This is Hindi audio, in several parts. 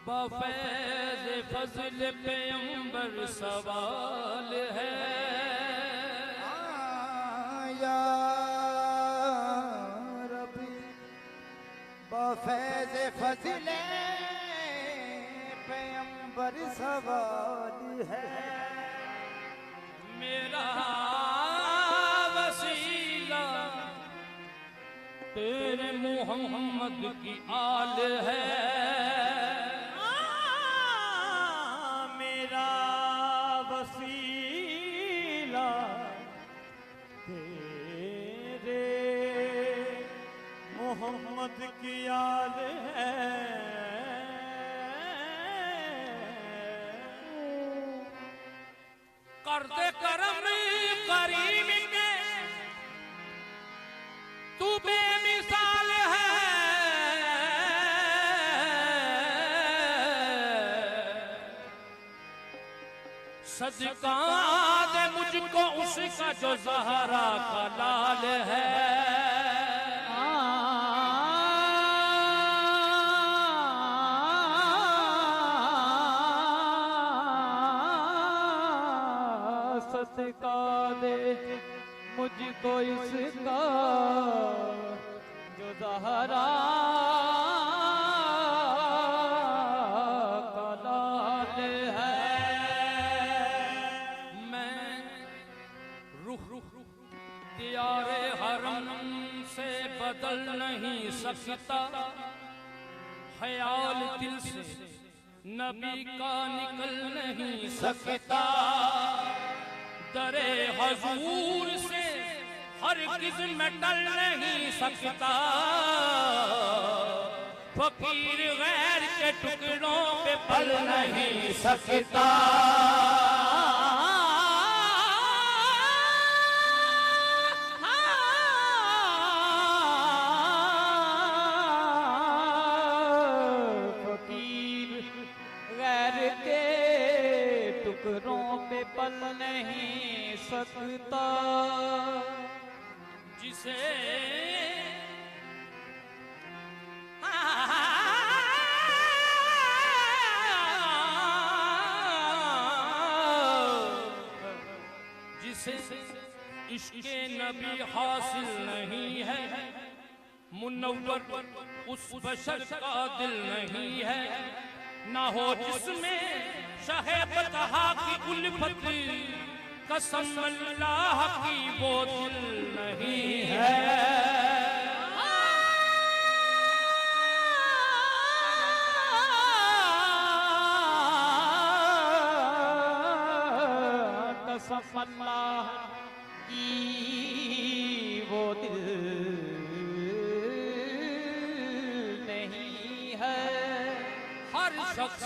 बफैज़ फज़ल पैगंबर सवाल है। या रब्बी बफैज़ फज़ल पैगंबर सवाल है। मेरा वसीला तेरे मोहम्मद की आल है। मेरा वसीला तेरे मोहम्मद की आल है। कर दे करम करीम के तू बेमिसाल है। सदका दे मुझको उसका जो ज़हरा का लाल है। सदका दे मुझको इसका जो ज़हरा का लाल है। मैं रुख दियारे हरम से बदल नहीं सकता। ख्याल दिल से नबी का निकल नहीं सकता। दरे हजूर से हरगिज़ मैं टल नहीं सकता। फकीर गैर के टुकड़ों पे पल नहीं सकता। फकीर गैर के टुकड़ों पे पल नहीं सकता। जिसे जिसे इश्क़े नबी हासिल नहीं है। मुनव्वर उस बशर का दिल नहीं है। ना हो जिसमें शहे-बतहा की उल्फत कसम अल्लाह की वो दिल नहीं है। कसम अल्लाह की वो दिल नहीं है। हर शख्स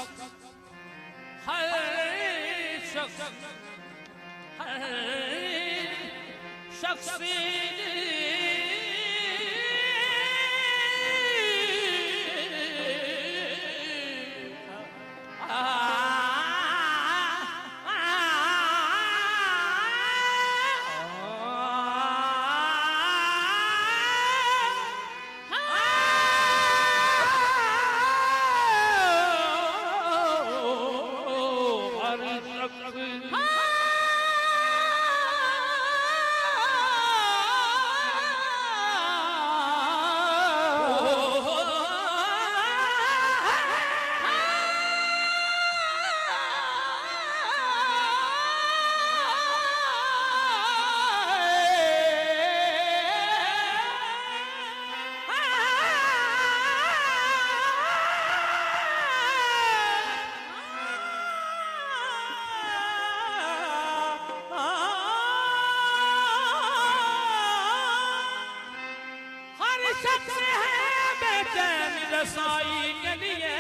रसाई के लिए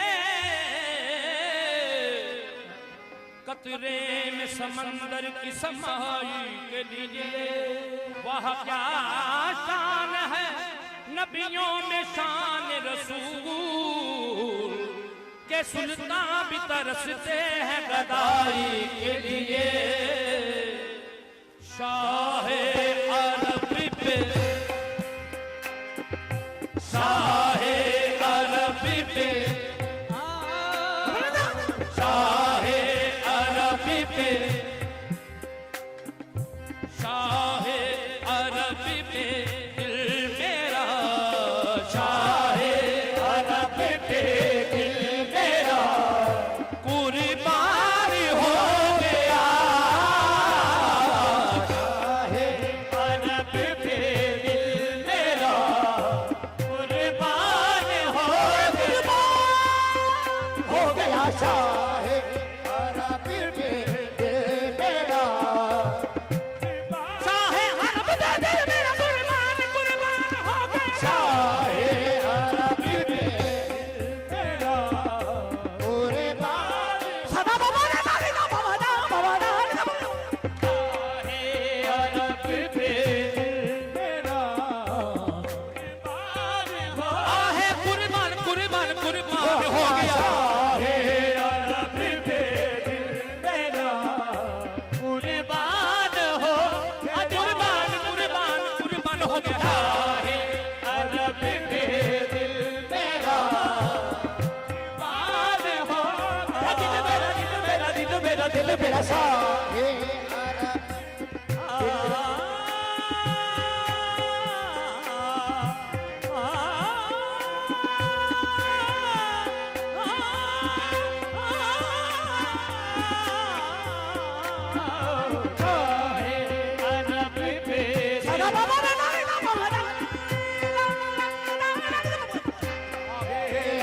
कतरे में समंदर की समाई के लिए। वह क्या शान है नबियों में शान रसूल के सुल्तान भी तरसते हैं गदाई के लिए। शाहे अरब पे शाहे अरब पे मन कुर्बान हो गया शाहे अरब पे दिल मेरा कुर्बान हो कुर्बान कुर्बान कुर्बान हो गया शाहे अरब पे दिल मेरा कुर्बान हो दिल मेरा दिल मेरा दिल मेरा दिल मेरा शाहे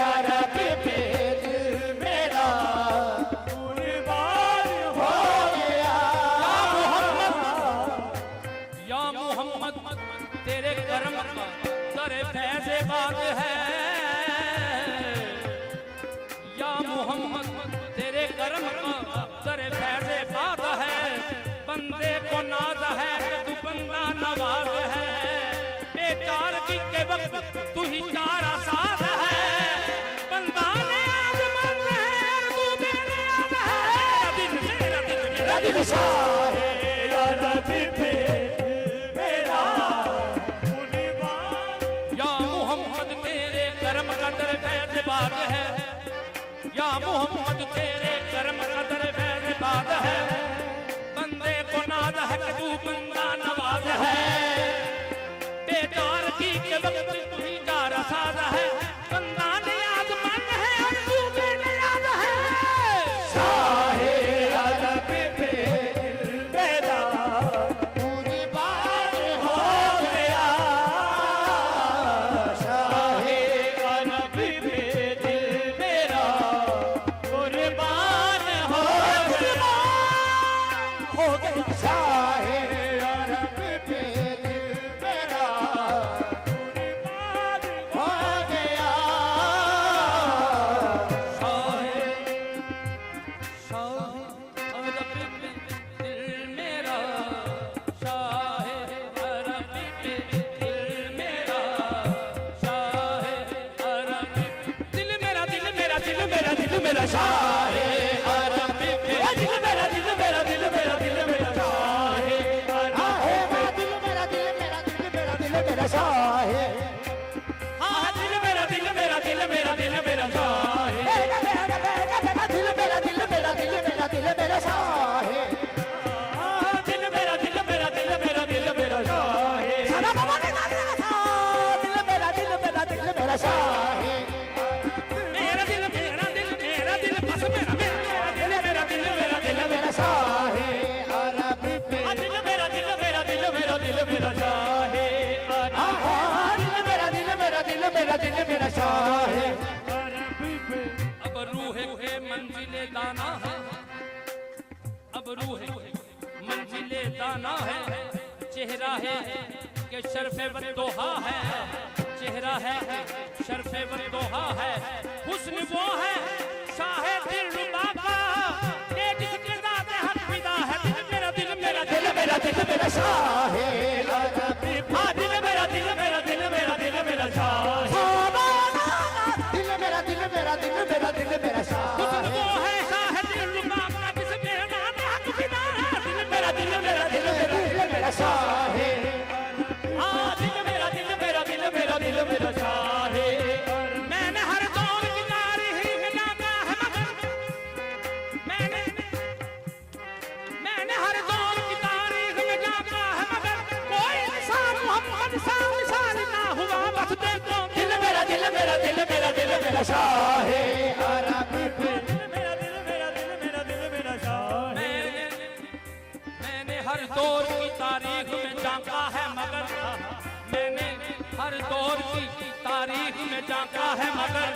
अरब पे दिल मेरा कुर्बान हो गया या मोहम्मद तेरे करम का तेरे फैज़े बात है या मोहम्मद तेरे करम का तेरे फैज़े बात है बंदे को नाज है तू बंदा नवाज है बेचार की के वक्त तू ही चारा साथ है बंदा ने आज मन है तू मेरे याद है मेरा दिल मेरा दिल शाहे अरब पे मेरा कुर्बान या मोहम्मद तेरे करम कदर फैज़ बात है या मोहम्मद तेरे करम कदर फैज़ बात है बंदे को नाज है कि तू बंदा नवाज है बेचार की के वक्त तू ही चारा साज है बंदा ने याद मन है और तू मेरे याद है शाहे अरब पे दिल मेरा कुर्बान हो गया शाहे अरब पे दिल मेरा कुर्बान हो गया शाहे अरब पे दिल मेरा कुर्बान हो गया शाहे अरब पे दिल मेरा दिल मेरा दिल मेरा दिल मेरा शाहे अरब दिल मेरा दिल मेरा दिल मेरा दिल मेरा शाहे हाँ दिल मेरा दिल मेरा दिल मेरा दिल मेरा शाहे दिल मेरा दिल मेरा दिल मेरा दिल मेरा शाहे हाँ दिल मेरा दिल मेरा दिल मेरा दिल मेरा शाहे दिल मेरा दिल मेरा दिल मेरा शाहे मेरा दिल बस मेरा दिल मेरा दिल मेरा शाहे अरब पे हाँ दिल मेरा दिल मेरा दिल मेरा दिल मेरा शाहे दिल मेरा दिल मेरा दिल मेरा दिल मेरा शाहे अब रूह के मंजिले दाना है अब रूह मंजिले दाना है चेहरा है कि शर्फे बदोहा है चेहरा है शर्फे बदोहा है हुस्न वो है शाहे दिलरुबा का ये जिसके साथ हक फिदा है दिल मेरा दिल मेरा दिल मेरा शाहे अरब हाँ दिल मेरा दिल मेरा दिल मेरा दिल मेरा शाहे दिल मेरा दिल मेरा दिल मेरा दिल मेरा शाहे वो है शाहे दिलरुबा का जिसके नाम हक फिदा है मेरा दिल मेरा दिल मेरा दिल मेरा शाहे हाँ दिल मेरा दिल मेरा दिल मेरा दिल मेरा शाहे मैंने हर दौर की तारीख में जाना है मगर मैंने हर दौर की तारीख में जाना है मगर कोई इंसान मोहम्मद सा मिसाल ना हुआ बस देखो दिल मेरा दिल मेरा दिल मेरा दिल मेरा शाहे अरब पे मेरा दिल मेरा दिल मेरा दिल मेरा शाहे मैंने हर दौर की तारीख में जाना है मगर मैंने हर दौर की तारीख में जाना है मगर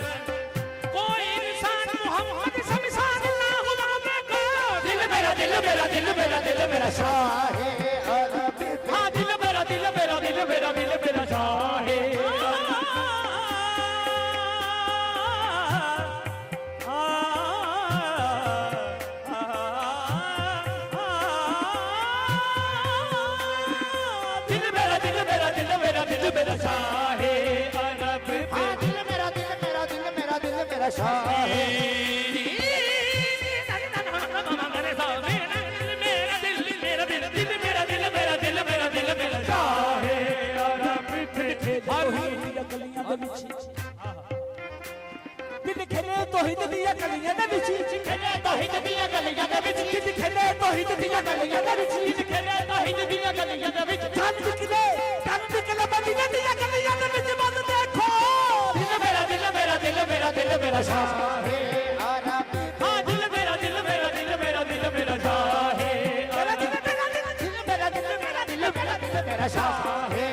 कोई इंसान मोहम्मद सा मिसाल ना हुआ देखो दिल मेरा दिल मेरा दिल मेरा दिल मेरा शाहे अरब पे हाँ दिल मेरा दिल मेरा दिल मेरा दिल मेरा शाहे दिल मेरा दिल मेरा दिल मेरा दिल मेरा शाहे अरब पे दिल मेरा दिल मेरा दिल मेरा दिल मेरा शाह है दिल खेले तौहीद दिया गलियां दे विच खेले तौहीद दिया गलियां दे विच दिल खेले तौहीद दिया गलियां दे विच दिल खेले तौहीद दिया गलियां दे विच धन निकले मदीने दिया गलियां दे विच मत देखो दिल मेरा दिल मेरा दिल मेरा दिल मेरा शाह है अरब हां दिल मेरा दिल मेरा दिल मेरा दिल मेरा शाह है मेरा दिल मेरा दिल मेरा दिल मेरा दिल मेरा दिल मेरा शाह है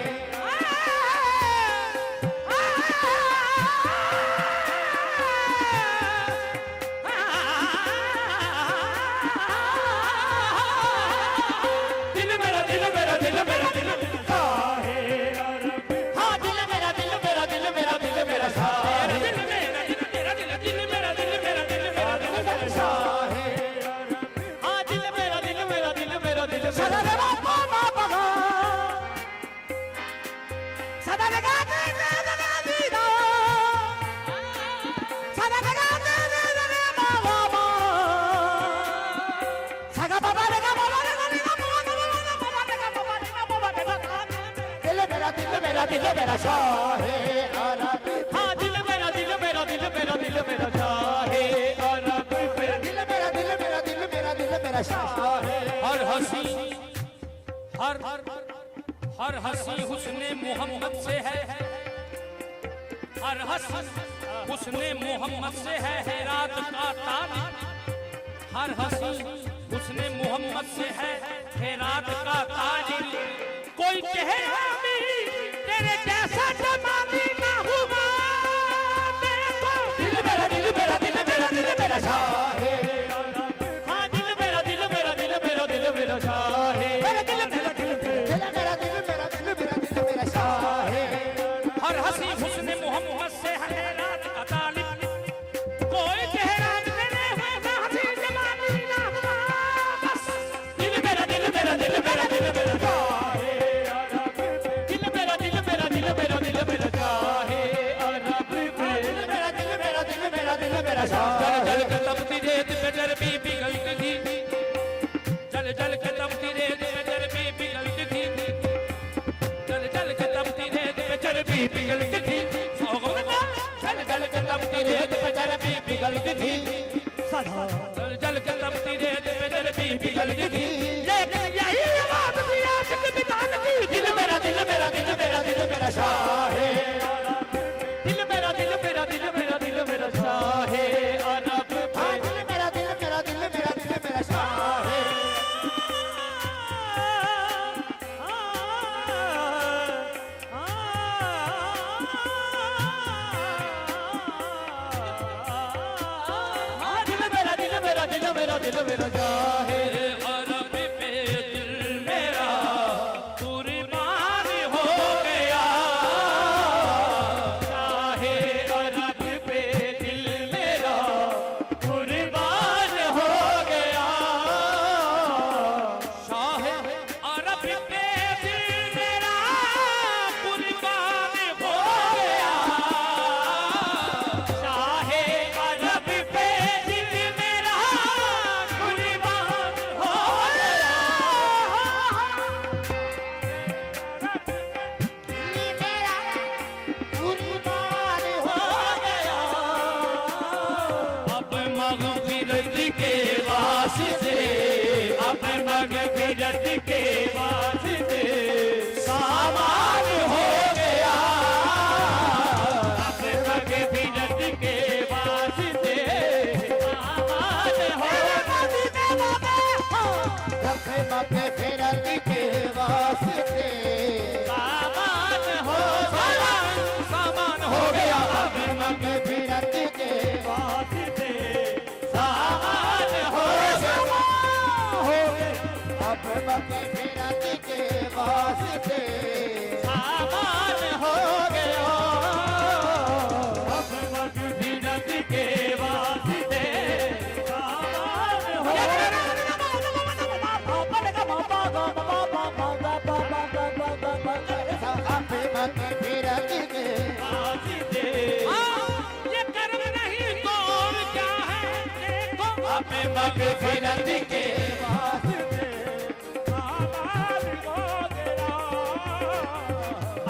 दिल मेरा शाह है अरब हां दिल मेरा दिल मेरा दिल मेरा दिल मेरा शाह है अरब दिल मेरा दिल मेरा दिल मेरा दिल मेरा शाह है हर हंसी हर हंसी हुस्ने मोहम्मद से है हर हंसी हुस्ने मोहम्मद से है रात का तालिब हर हंसी हुस्ने मोहम्मद से है रात का तालिब कोई कहे तेरे जैसा जमानी ना हुआ दिल मेरा दिल मेरा दिल मेरा दिल मेरा शाह है हां दिल मेरा दिल मेरा दिल मेरा दिल मेरा शाह है मेरा दिल मेरा दिल मेरा दिल मेरा दिल मेरा दिल मेरा शाह है हर हंसी हुस्ने मोहम्मद से है रात का तालिब कोई चेहरा तेरे है हंसी जमानी ना हुआ बस दिल मेरा दिल मेरा दिल मेरा दिल मेरा शाह है दिल मेरा दिल मेरा दिल मेरा दिल मेरा शाह है अरब दिल मेरा दिल मेरा दिल मेरा दिल मेरा शाह जल के तपती रेत पे जरबी पिघलती थी जल के तपती रेत पे जरबी पिघलती थी जल के तपती रेत पे जरबी पिघलती थी जल के तपती रेत पे जरबी पिघलती थी जल के तपती रेत पे जरबी पिघलती थी लेकिन यही आवाज भी आशिक बितान की दिल मेरा दिल मेरा दिल मेरा दिल मेरा शाह है दिल मेरा दिल मेरा दिल मेरा दिल मेरा शाह है अरब दिल मेरा दिल मेरा दिल मेरा दिल मेरा शाह है दिल मेरा दिल मेरा दिल मेरा दिल मेरा शाह है अरब पे दिल मेरा कुर्बान हो गया शाहे अरब पे दिल मेरा कुर्बान हो गया शाह अरब पे दिल मेरा कुर्बान हो गया शाहे अरब पे दिल मेरा कुर्बान हो गया कुर्बान हो गया अब मगफिरत के वास्ते अब मगफिरत के वास्ते सामान हो गया अब मगफिरत के वास्ते आबाद हो रखे मके फिरत के वास्ते आबाद हो सामान हो गया अब मके फिरत के वास्ते सामान हो अब मके फिरत के वास्ते सामान हो गया अब मगफिरत के वास्ते सामान हो अब मके फिरत के वास्ते ये कर्म नहीं तो अपने मगफिरत के वास्ते आबाद हो गया।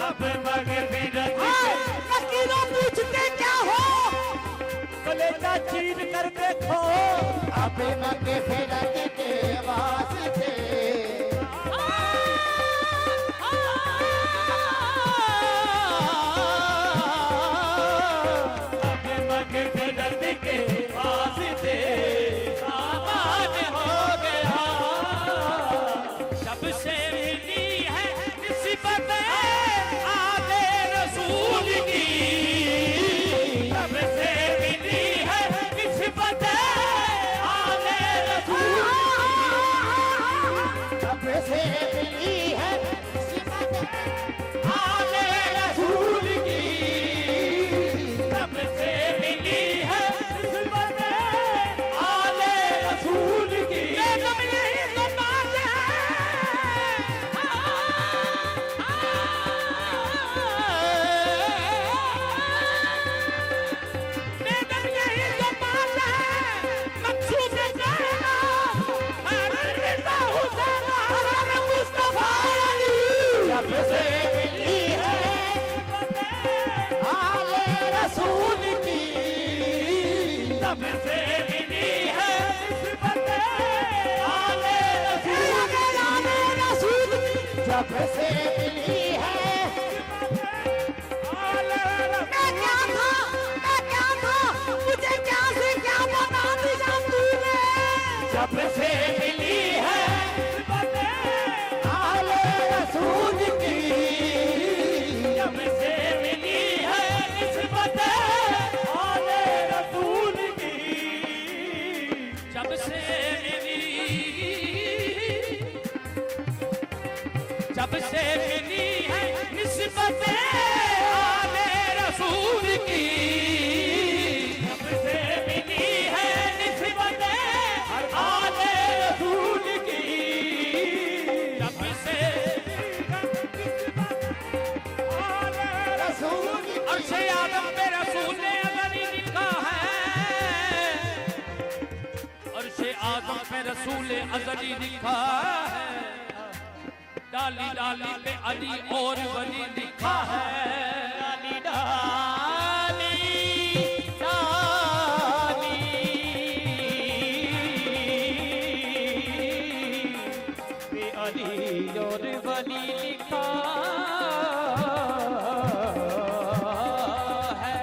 अब मगफिरत हाय, लकीरों पूछते क्या हो, कलेजा चीर कर देखो। अपने मगफिरत के वास्ते अपने मगफिरत के वास्ते आबाद हो गया। जब से मिली है निस्बत आले रसूल की, तब से मिली है निस्बत आले रसूल की। तब से मिली है निस्बत आले रसूल की। तब से मिली है निस्बत आले रसूल की। बेगम यही तो बात है। बेगम यही तो बात है। मकसूद ज़हरा, हर रिज़ा हुसैन, हर मुस्तफा अली। जब से मिली है आले रसूल की। तब से मिली है निस्बत आले रसूल की। जब से मिली है आले मैं क्या था, मैं क्या था, मुझे क्या से क्या बना दिया तूने। जब से मिली है निस्बत आले रसूल की। जब से मिली है निस्बत आले रसूल की। जब से मिली, जब से मिली है निस्बत आले रसूल की। जब से मिली है निस्बत आले रसूल की। जब से आले रसूल की। अर्शे आदम पे रसूल ने अगर ही लिखा है, अर्शे आदम पे रसूल अज़ली लिखा है। डाली डाली पे अली और वली लिखा है। डाली डाली डाली पे अली और वली लिखा है।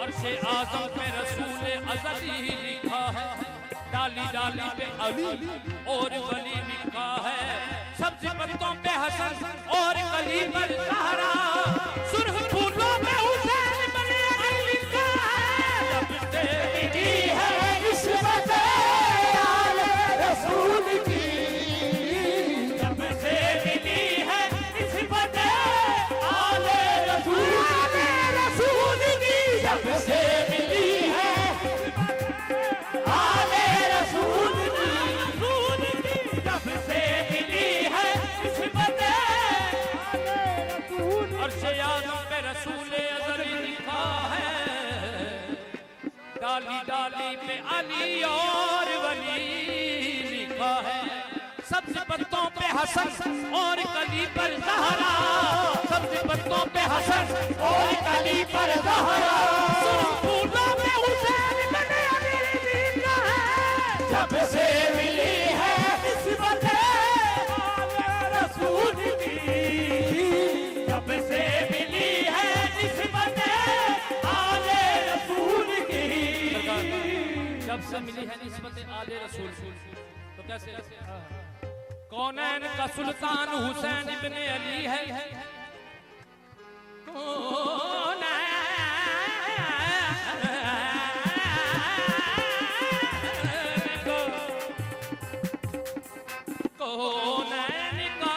अर्शे आदम पे रसूल अज़ली लिखा है। डाली डाली पे अली और वली लिखा है। सब्ज़ पत्तों पे हसन और कली पर ज़हरा, सुर्ख फूलों पे हुसैन बने अली लिखा है। जब से मिली है निस्बत आले रसूल की। जब से मिली है निस्बत आले रसूल की। जब से मिली है आले रसूल की। जब से मिली है निस्बत आले रसूल की। अर्शे आदम पे रसूल अज़ली लिखा है। डाली डाली पे अली और वली लिखा है। सब्ज़ पत्तों पे हसन और कली पर ज़हरा, सब्ज़ पत्तों पे हसन और कली पर ज़हरा, सुर्ख फूलों पे हुसैन बने अली लिखा है। जब से मिली है निस्बत आले रसूल की। जब से मिली है निस्बत आले रसूल की। जब से मिली है निस्बत आले रसूल, तो कैसे? कौनैन का सुल्तान हुसैन इब्ने अली है। कौनैन का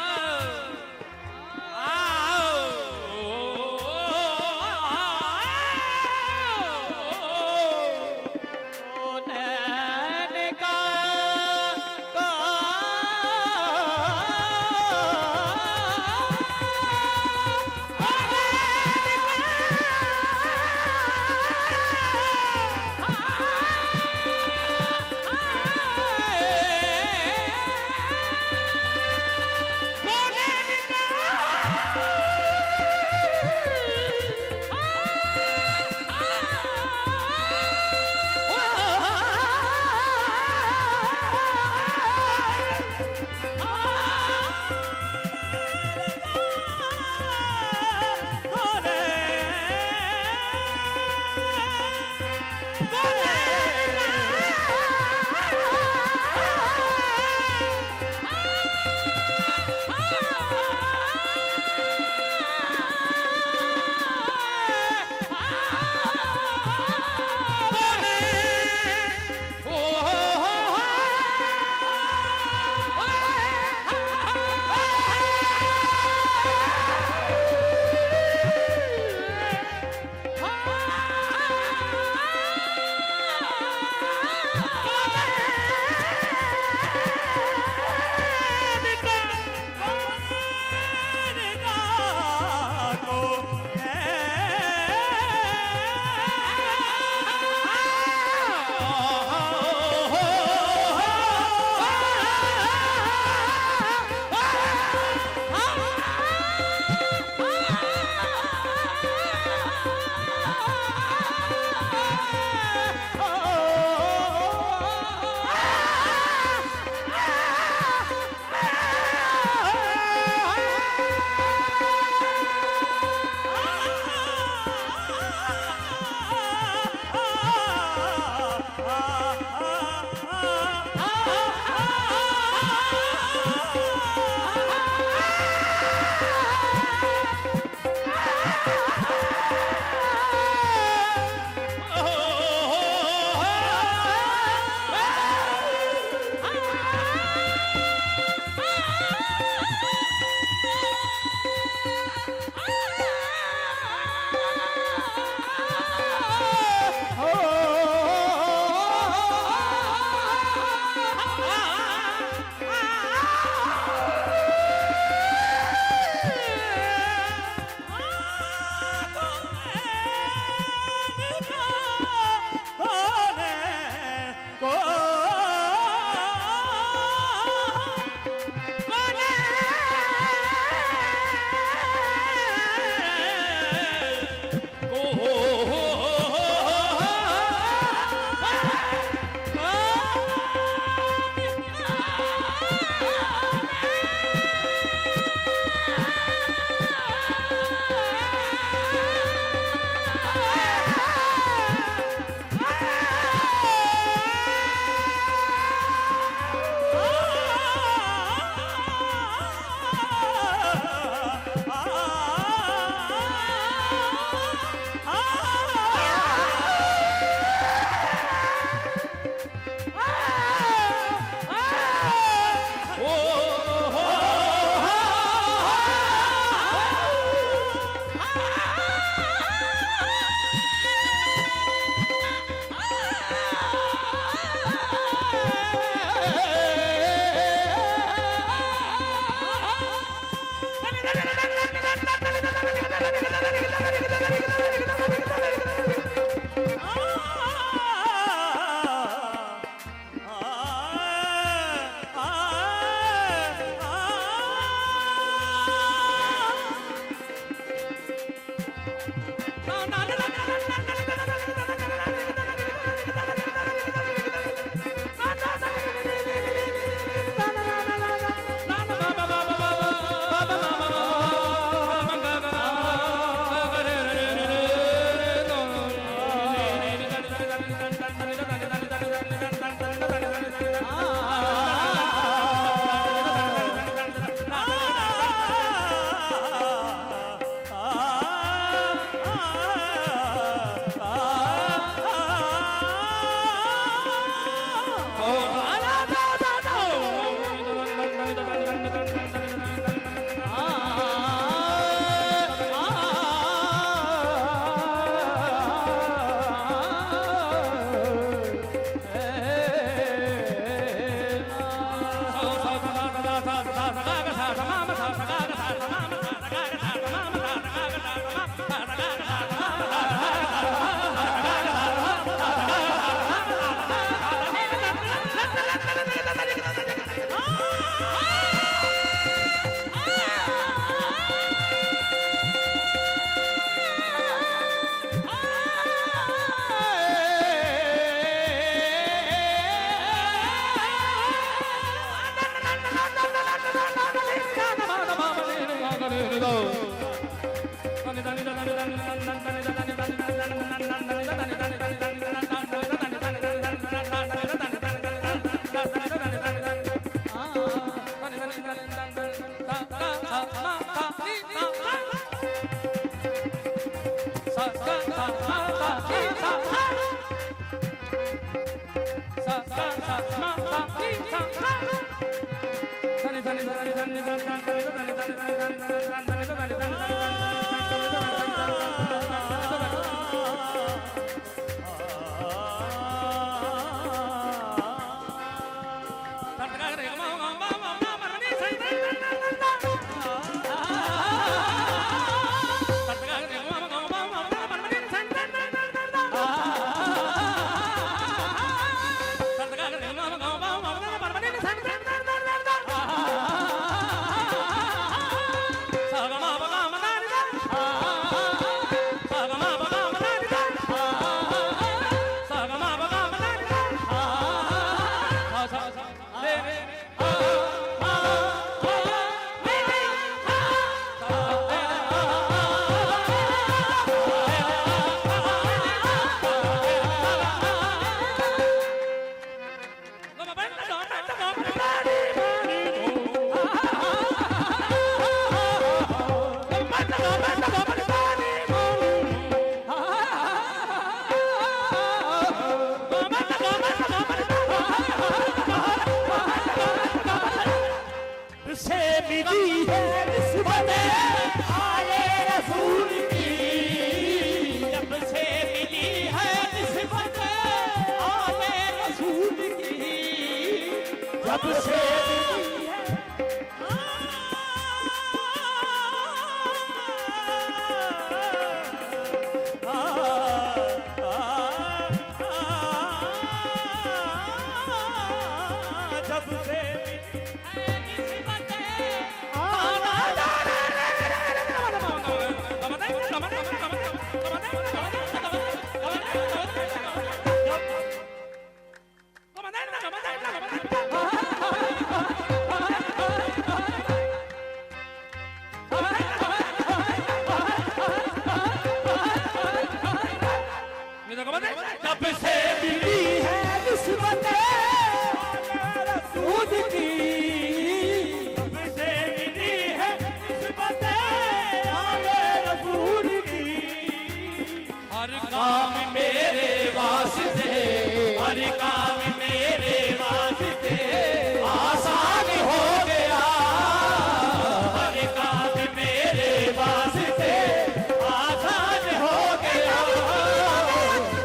सा सा मा सा नी सा सा धनी धनी धनी धनी धनी धनी धनी धनी धनी धनी से मिली है निस्बत आले रसूल की, जब से मिली है निस्बत आले रसूल की, जब से मिली है जब से जब से मिली है निस्बत रसूल की, जब से मिली है निस्बत आले रसूल की, हर काम मेरे वास्ते, हर काम मेरे वास्ते आसान हो गया, हर काम मेरे वास्ते आसान हो गया,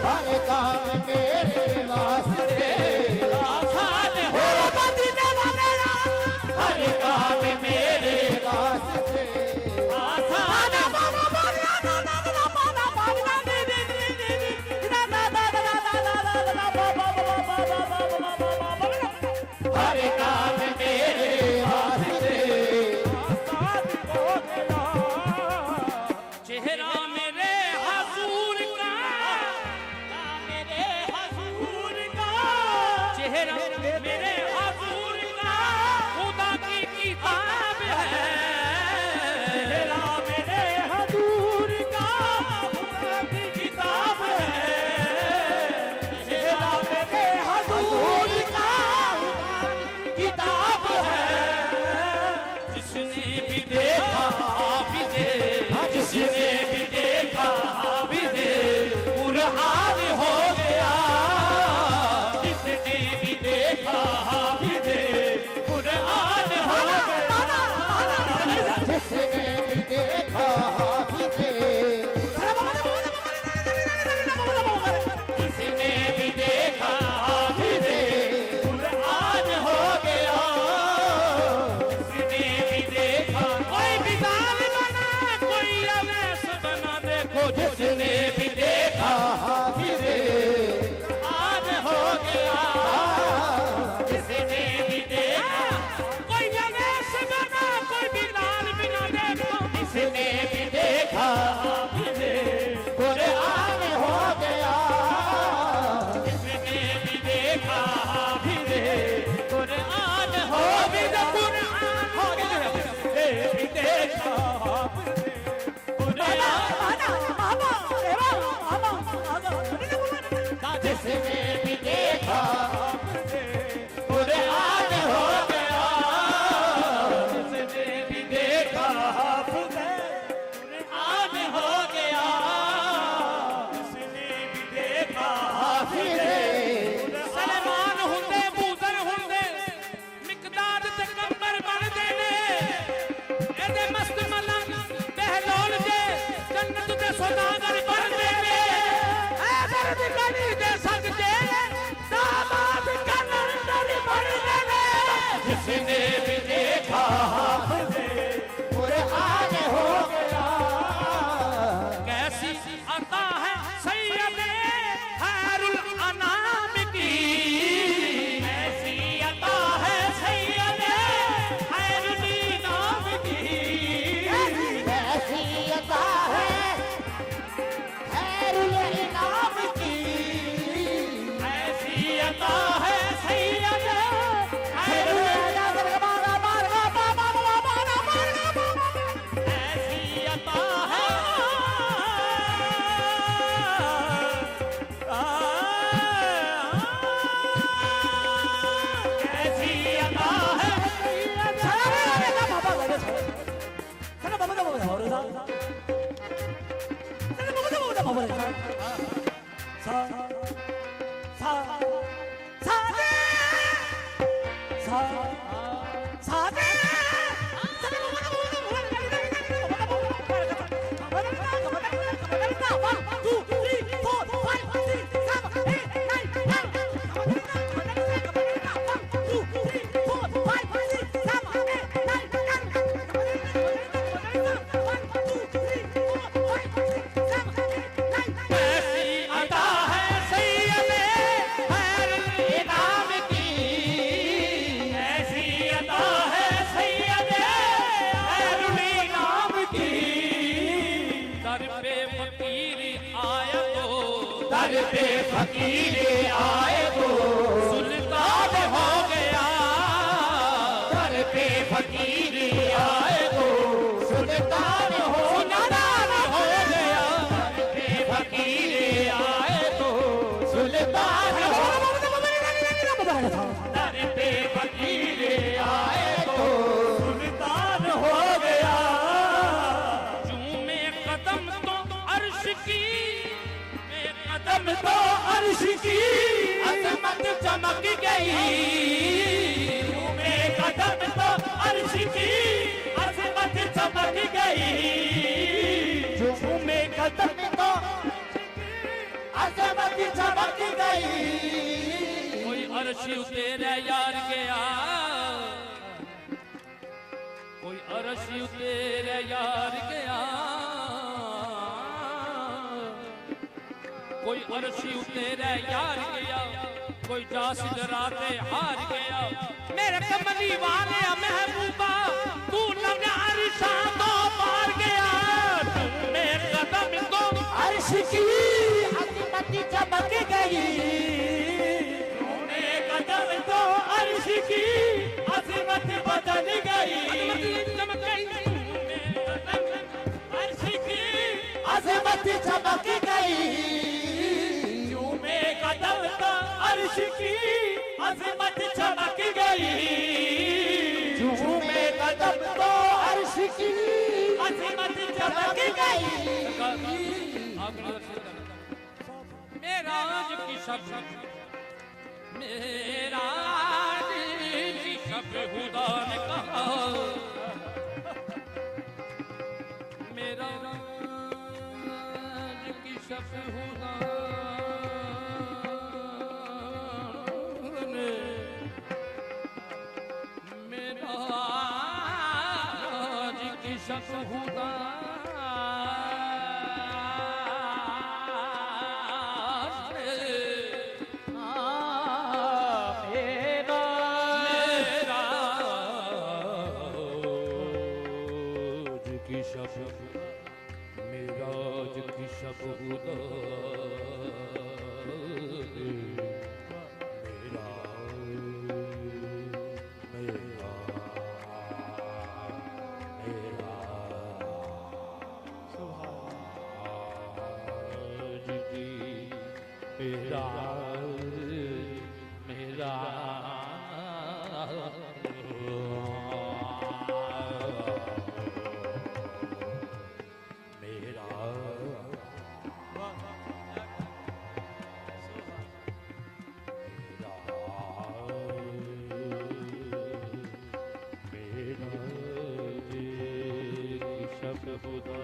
हर काम मेरे वास्ते आसान हो मदीने वाले, हर काम मेरे वास्ते आसान नहीं दे सकते दामाद कलंदर बनने में जिसने भी देखा हमने कुरान हो गया कैसी अता है सैयद खैरुल अनाम की, ऐसी अता है सैयद खैरुल इनाम की ऐसी अता है खैरुल इनाम की ऐसी अता है सैयद खैरुल ऐसी अता है ऐसी अता है ऐसी अता है सैयद खैरुल इनाम की, ऐसी अता है सैयद खैरुल इनाम की दर पे फकीर आया तो दर पे फकीर आए तो सुल्तान हो गया, दर पे फकीर आए तो सुल्तान हो गया दर पे फकीर आए तो सुल्तान हो दर पे फकीर आए तो सुल्तान हो गया झूमे कदम तो अर्श की, में कदम तो अर्श की अजमत चमक गई में कदम तो अर्श की अजमत चमक गई झूमे कदम तो अजमत चमक गई कोई अर्श तेरा यार गया, कोई अर्श तेरा यार गया, कोई अर्श तेरा यार गया, कोई जासिद राते हार गया, मेरे कमली वाले महबूबा तू लगा अर्शा तो पार गया, मेरे कदम तो अर्श की अजमत चमक गई में कदम तो अर्श की अजमत बदल गई चमक गई, अर्श की अजमत चमक गई में कदम तो अर्श की अजमत चमक गई झूमे कदम तो अर्श की अजमत चमक गई मेराज की शब मेराज की शब खुदा ने कहा, मेराज की शब खुदा ने, मेराज की शब खुदा मेराज की शब खुदा खुदा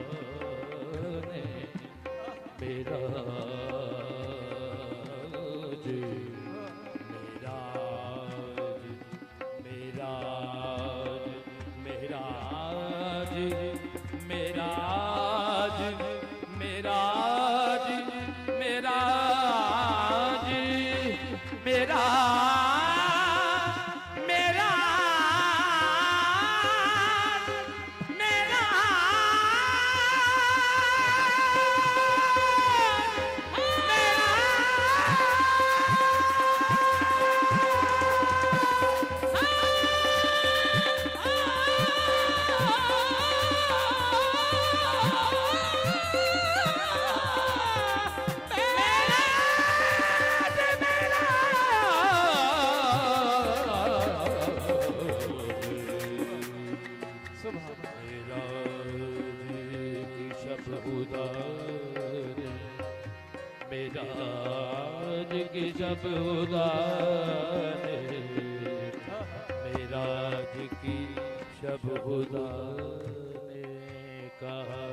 ने मेरा की जब उदान मेराज की शब खुदा ने कहा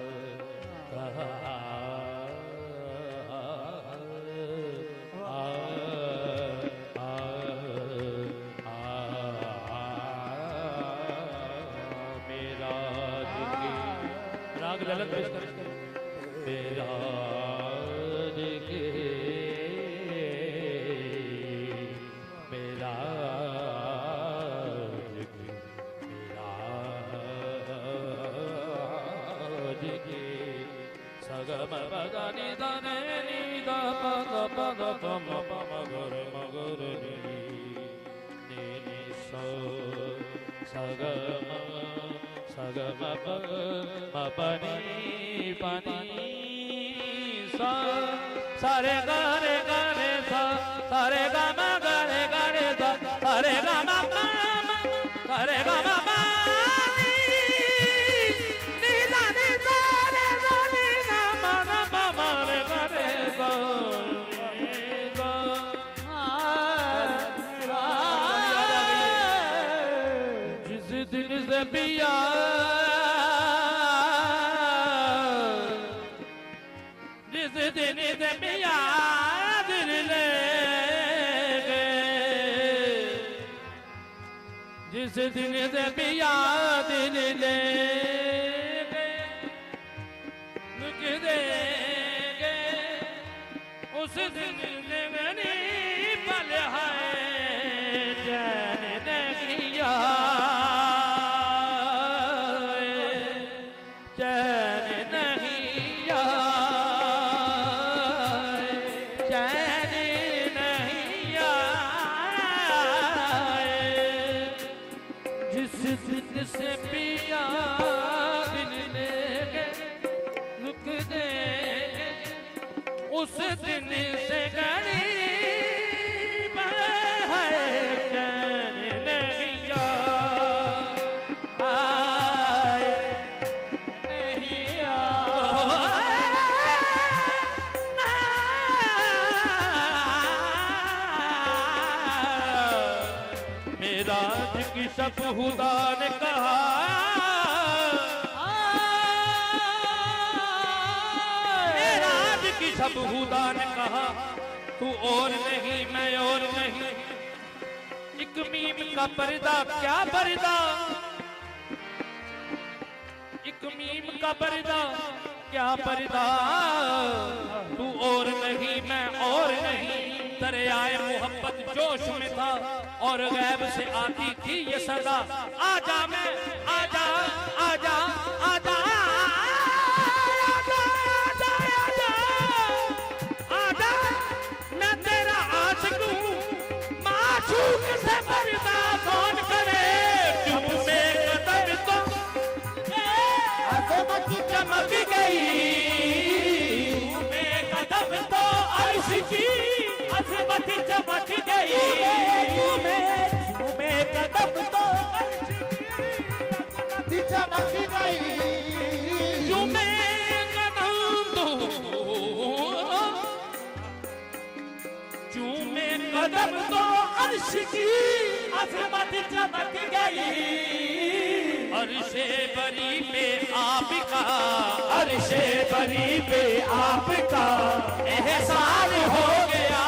मेराज की राग ललन पेश कर मेराज के सगम पदनि दने निद पद पद पम पम गर मगर नि नि सो सगम सगम प पनि पनि सा सारे गारे गारे सा सारे गा म गारे गारे सा सारे गा म सारे गा म जिस दिन से पिया जिस दिन से पिया दिल ले गए जिस दिन से पिया दिल ले गए लुक देंगे उस दिन लगनी पल है चैन नहीं आए चैन नहीं आए चैन नहीं आए जिस दिन से पिया दिल ले गए रुक दे उस दिन से गरीब है चैन नहीं आए नहीं आए मेराज की शब खुदा ने कहा सब खुदा ने कहा तू और नहीं मैं और नहीं एक मीम का पर्दा क्या पर्दा एक मीम का पर्दा क्या पर्दा तू और नहीं मैं और नहीं दरियाए मोहब्बत जोश में था और गैब से आती थी ये सदा आजा मैं आजा आजा आजा माशूक से पर्दा कौन करे चुम्मे कदम तो अजमत चमक गई चुम्मे कदम तो अर्श की अजमत चमक गई चुम्मे कदम तो अर्श की चमक गई चुम्मे कदम तो चुम्मे कदम तो अर्श की अजमत चमक गई अर्शे बरी पे आपका अर्शे बरी पे आपका एहसान हो गया